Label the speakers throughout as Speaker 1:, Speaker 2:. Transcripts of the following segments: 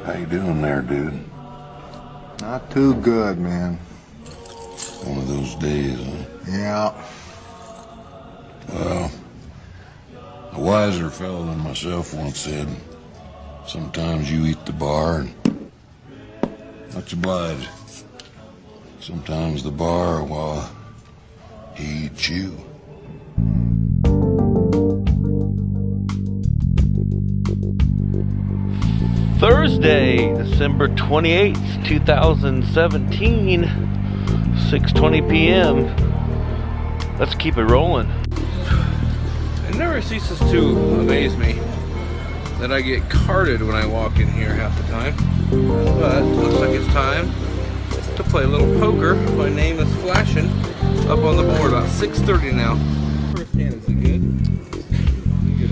Speaker 1: How you doing there, dude?
Speaker 2: Not too good, man.
Speaker 1: One of those days, huh?
Speaker 2: Yeah.
Speaker 1: Well, a wiser fellow than myself once said, sometimes you eat the bar and much obliged. Sometimes the bar, well, he eats you.
Speaker 3: Thursday, December 28th, 2017, 6:20 p.m. Let's keep it rolling. It never ceases to amaze me that I get carded when I walk in here half the time. But looks like it's time to play a little poker. My name is flashing up on the board about 6:30 now. First hand, is it good? Good.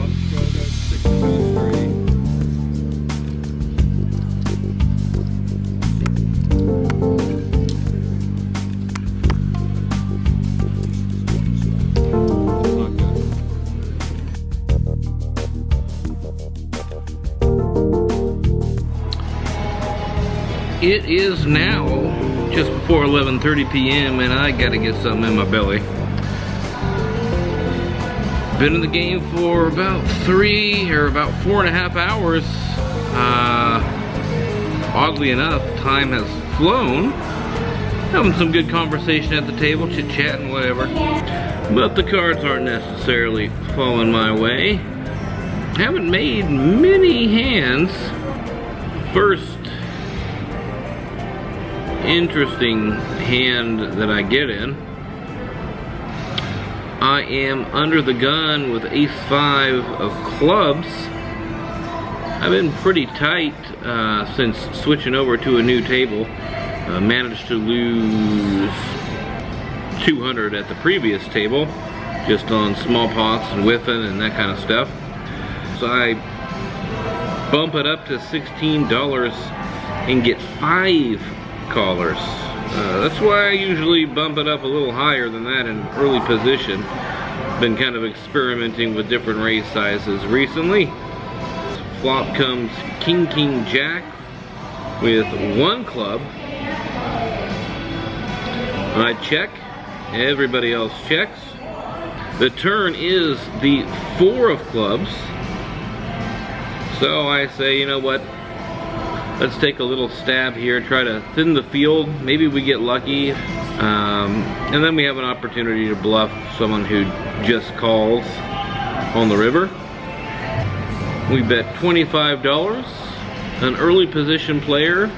Speaker 3: It is now just before 11:30 p.m. and I gotta get something in my belly. Been in the game for about 4.5 hours. Oddly enough, time has flown. Having some good conversation at the table, chit-chatting, whatever. But the cards aren't necessarily falling my way. Haven't made many hands. First interesting hand that I get in, I am under the gun with ace-5 of clubs. I've been pretty tight since switching over to a new table. Managed to lose 200 at the previous table, just on small pots and whiffing and that kind of stuff. So I bump it up to $16 and get 5 callers. That's why I usually bump it up a little higher than that in early position. Been kind of experimenting with different raise sizes recently. Flop comes King, King, Jack with 1 club. I check, everybody else checks. The turn is the 4 of clubs. So I say, you know what? Let's take a little stab here, try to thin the field. Maybe we get lucky. And then we have an opportunity to bluff someone who just calls on the river. We bet $25. An early position player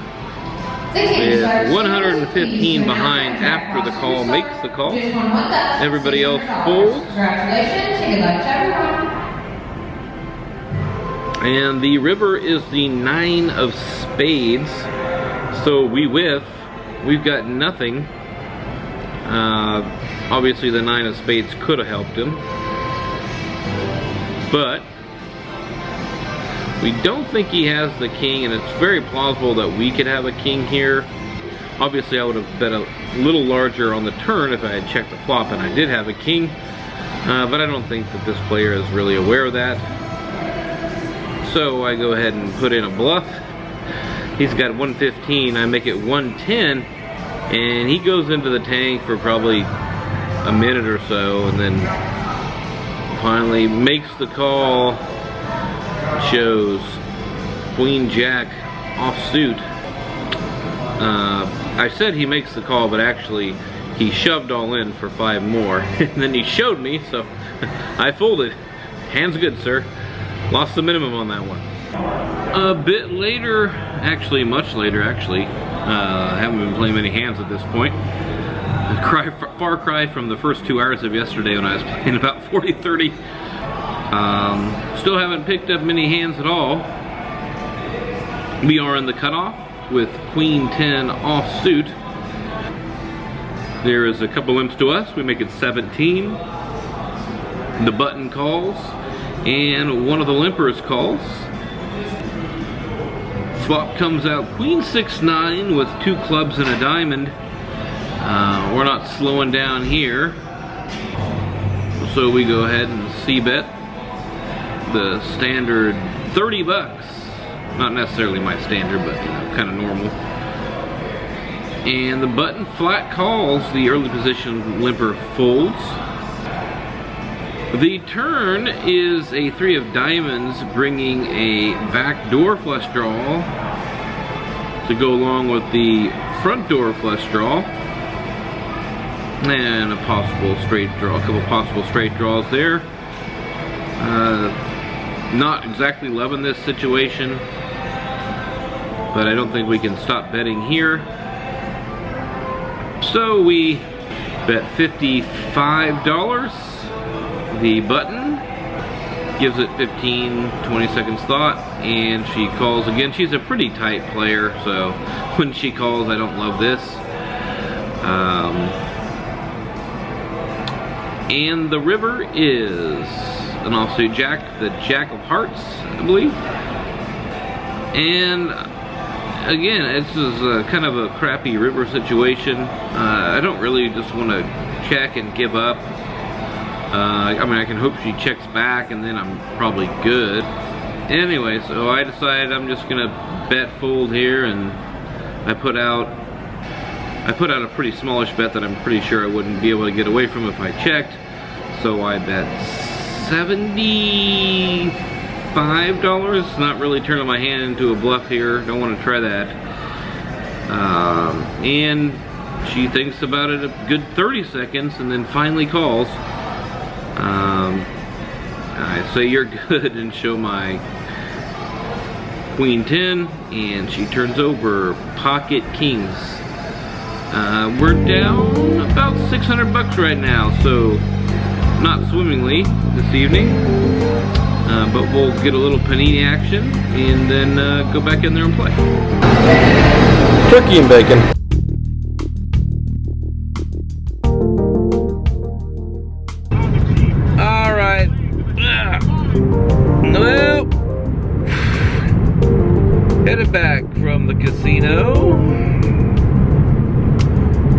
Speaker 3: with 115 behind after the call makes the call. Everybody else folds. And the river is the 9 of spades, so we whiff. We've got nothing. Obviously the 9 of spades could have helped him, but we don't think he has the king, and it's very plausible that we could have a king here. Obviously I would have bet a little larger on the turn if I had checked the flop and I did have a king, but I don't think that this player is really aware of that. So I go ahead and put in a bluff. He's got 115, I make it 110, and he goes into the tank for probably a minute or so, and then finally makes the call. Shows Queen Jack offsuit. I said he makes the call, but actually he shoved all in for 5 more, and then he showed me, so I folded. Hand's good, sir. Lost the minimum on that one. A bit later, actually much later actually, I haven't been playing many hands at this point. Far cry from the first 2 hours of yesterday when I was playing about 40-30. Still haven't picked up many hands at all. We are in the cutoff with Queen 10 offsuit. There is a couple limps to us. We make it 17. The button calls, and one of the limpers calls. Flop comes out Queen 6-9 with 2 clubs and a diamond. We're not slowing down here, so we go ahead and c-bet the standard 30 bucks. Not necessarily my standard, but kind of normal. And the button flat calls, the early position limper folds. The turn is a 3 of diamonds, bringing a backdoor flush draw to go along with the front door flush draw. And a possible straight draw, a couple possible straight draws there. Not exactly loving this situation, but I don't think we can stop betting here. So we bet $55. The button gives it 15-20 seconds thought, and she calls again. She's a pretty tight player, so when she calls, I don't love this. And the river is an offsuit jack, the Jack of Hearts, I believe. And again, this is kind of a crappy river situation. I don't really just want to check and give up. I mean, I can hope she checks back and then I'm probably good. Anyway, so I decided I'm just gonna bet fold here, and I put out a pretty smallish bet that I'm pretty sure I wouldn't be able to get away from if I checked. So I bet $75. Not really turning my hand into a bluff here. Don't want to try that. And she thinks about it a good 30 seconds and then finally calls. I say you're good and show my Queen 10, and she turns over pocket kings. We're down about 600 bucks right now, so not swimmingly this evening, but we'll get a little panini action and then go back in there and play.
Speaker 4: Turkey and bacon.
Speaker 3: All right. Well, headed back from the casino.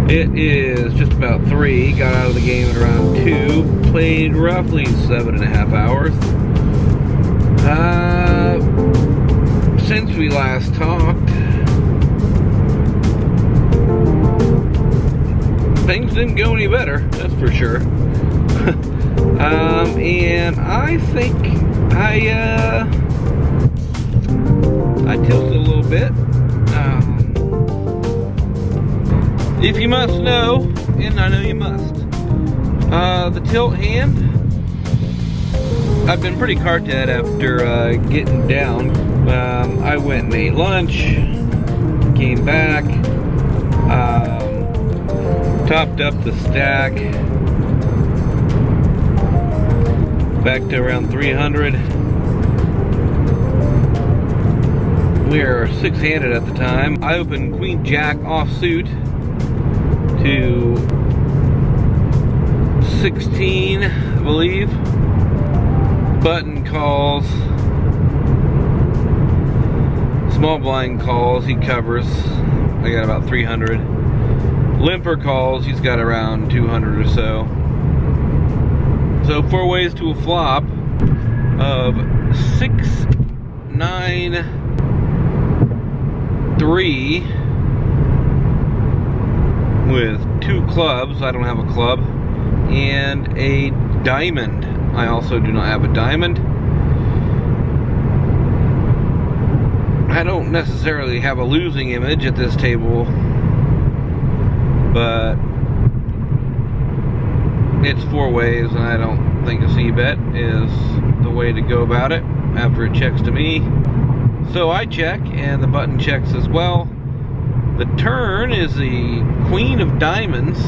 Speaker 3: It is just about 3, got out of the game at around 2, played roughly 7.5 hours. Since we last talked, things didn't go any better, that's for sure. And I think I tilted a little bit. If you must know, and I know you must, the tilt hand, I've been pretty cart dead after getting down. I went and ate lunch, came back, topped up the stack, back to around 300. We are 6-handed at the time. I opened Queen Jack offsuit to 16, I believe. Button calls. Small blind calls, he covers. I got about 300. Limper calls, he's got around 200 or so. So 4 ways to a flop of 6, 9, 3 with 2 clubs. I don't have a club, and a diamond. I also do not have a diamond. I don't necessarily have a losing image at this table, but it's 4 ways, and I don't think a C-bet is the way to go about it after it checks to me. So I check, and the button checks as well. The turn is the Queen of Diamonds,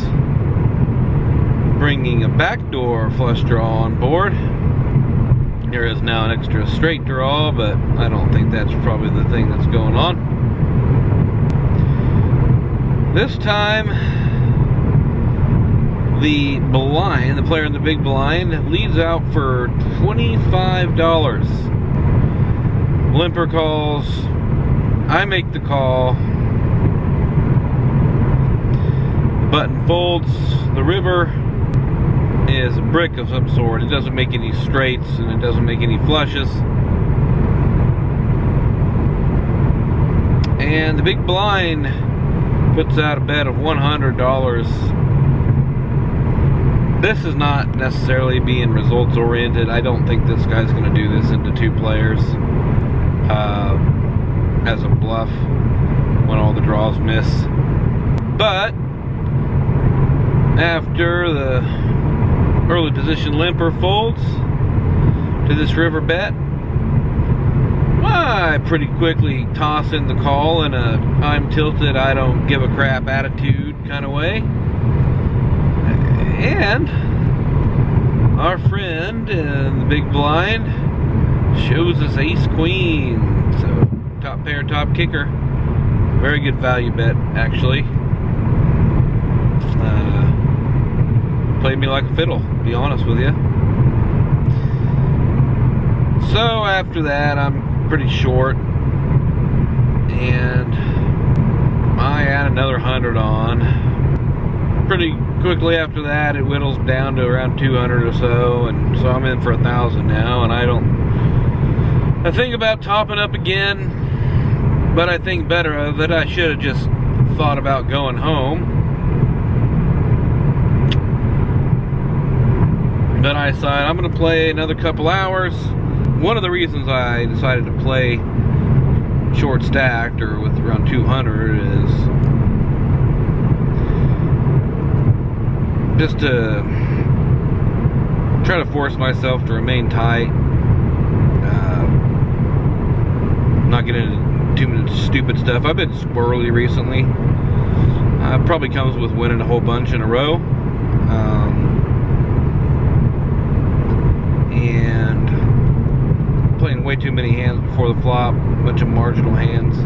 Speaker 3: bringing a backdoor flush draw on board. There is now an extra straight draw, but I don't think that's probably the thing that's going on. This time, the blind, the player in the big blind, leads out for $25. Limper calls. I make the call. Button folds. The river is a brick of some sort. It doesn't make any straights and it doesn't make any flushes. And the big blind puts out a bet of $100. This is not necessarily being results oriented. I don't think this guy's going to do this into 2 players as a bluff when all the draws miss. But after the early position limper folds to this river bet, I pretty quickly toss in the call in a I'm tilted, I don't give a crap attitude kind of way. And our friend in the big blind shows us ace queen. So top pair, top kicker. Very good value bet, actually. Played me like a fiddle, to be honest with you. So after that, I'm pretty short, and I add another 100 on. Pretty quickly after that, it whittles down to around 200 or so, and so I'm in for 1,000 now. And I think about topping up again, but I think better of it. I should have just thought about going home. But I decided I'm going to play another couple hours. One of the reasons I decided to play short stacked or with around 200 is just to try to force myself to remain tight, not get into too much stupid stuff. I've been squirrely recently. Probably comes with winning a whole bunch in a row. And playing way too many hands before the flop, a bunch of marginal hands.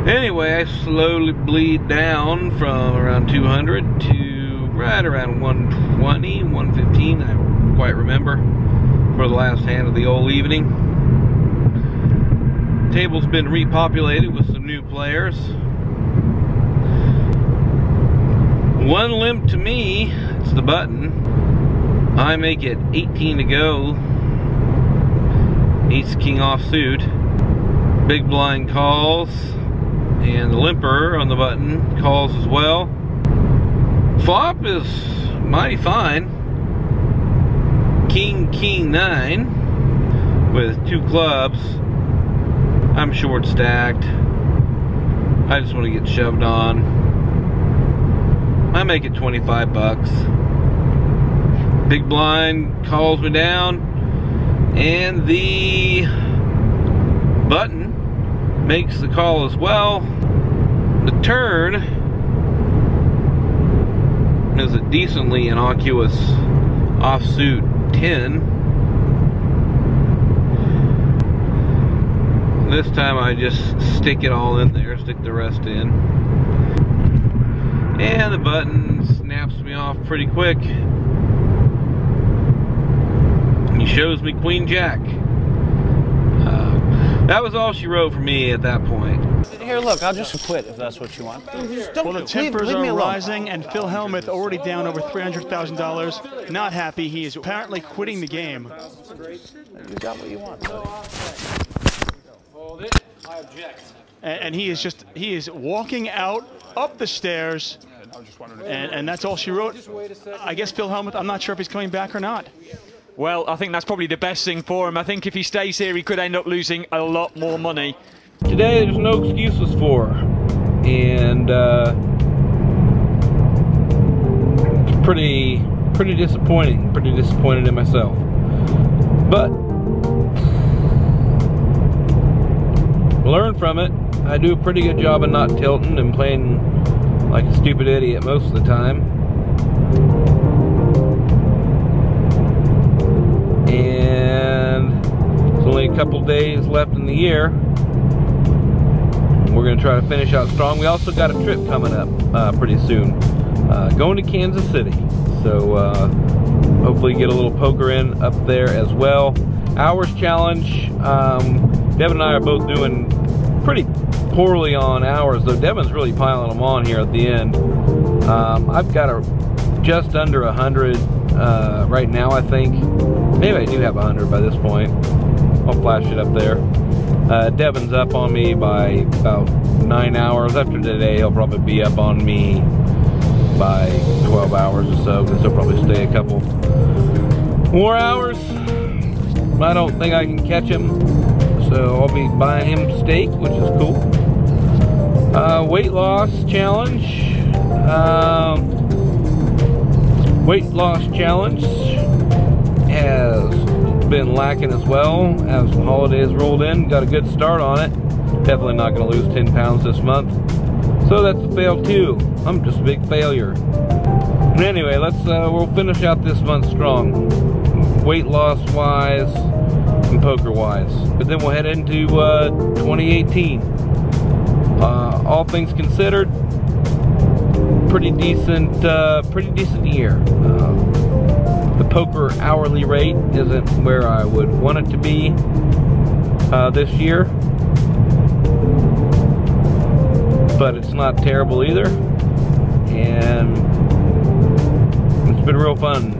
Speaker 3: Anyway, I slowly bleed down from around 200 to right around 120, 115, I don't quite remember, for the last hand of the whole evening. The table's been repopulated with some new players. One limp to me, it's the button. I make it 18 to go. Ace king offsuit. Big blind calls, and the limper on the button calls as well. Flop is mighty fine. King, king 9 with 2 clubs. I'm short stacked. I just want to get shoved on. I make it 25 bucks. Big blind calls me down, and the button makes the call as well. The turn is a decently innocuous offsuit 10. This time I just stick it all in there, stick the rest in. And the button snaps me off pretty quick. He shows me Queen Jack. That was all she wrote for me at that point.
Speaker 5: Here, look, I'll just quit if that's what you want.
Speaker 6: Well, the tempers are rising, and Phil Hellmuth already down over $300,000. Not happy. He is apparently quitting the game.
Speaker 5: You got what you want, buddy.
Speaker 3: Hold it. I object.
Speaker 6: And he is walking out up the stairs, and that's all she wrote. I guess Phil Hellmuth, I'm not sure if he's coming back or not.
Speaker 7: Well, I think that's probably the best thing for him. I think if he stays here, he could end up losing a lot more money.
Speaker 3: Today, there's no excuses for her. And it's pretty disappointing. Pretty disappointed in myself. But learn from it. I do a pretty good job of not tilting and playing like a stupid idiot most of the time. And it's only a couple days left in the year. We're going to try to finish out strong. We also got a trip coming up pretty soon. Going to Kansas City. So hopefully get a little poker in up there as well. Hours challenge. Devin and I are both doing pretty poorly on hours, though Devin's really piling them on here at the end. I've got just under 100 right now, I think. Maybe I do have 100 by this point.
Speaker 4: I'll flash it up there. Devin's up on me by about 9 hours. After today, he'll probably be up on me by 12 hours or so, because he'll probably stay a couple more hours. I don't think I can catch him, so I'll be buying him steak, which is cool. Weight loss challenge. Weight loss challenge has been lacking as well as the holidays rolled in. Got a good start on it. Definitely not going to lose 10 pounds this month. So that's a fail too. I'm just a big failure. And anyway, we'll finish out this month strong. Weight loss wise and poker wise. But then we'll head into 2018. All things considered, pretty decent year. The poker hourly rate isn't where I would want it to be this year, but it's not terrible either, and it's been real fun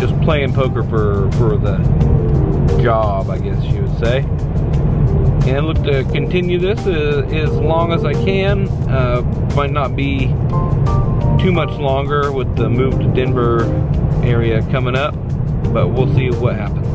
Speaker 4: just playing poker for the job, I guess you would say. And look to continue this as long as I can. Might not be too much longer with the move to Denver area coming up, but we'll see what happens.